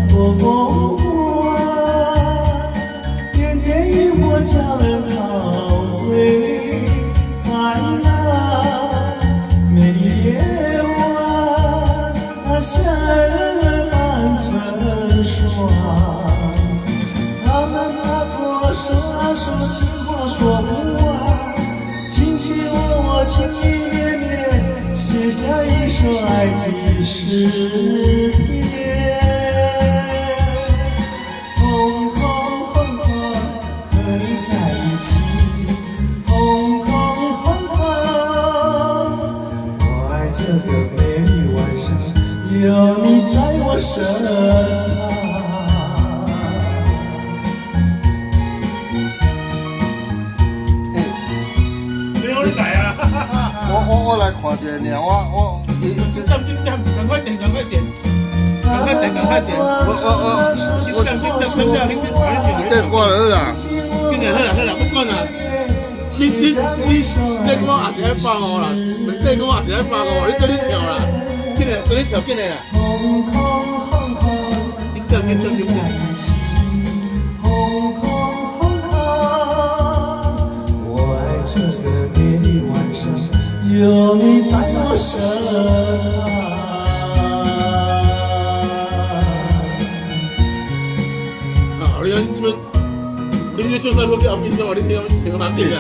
多风华，点点渔火将人陶醉在那美丽夜晚，那仙人伴成双，他们那多手啊手，情话说不完，卿卿我我，情情绵绵，写下一首爱的诗篇。红红红红，和你在一起，红红红红，我爱这个美丽晚上，有你在我身旁。我来看一下，我赶快点，赶快点，赶快点，赶快点！我这挂了啦。今年好啦，不管啦。你这个也是爱150啦，这个也是爱150，你做你跳啦，进来，做你跳进来啦。你叫。有你在我身旁。你这边，你这秀才哥叫面子嘛？你听我唱哪点啊？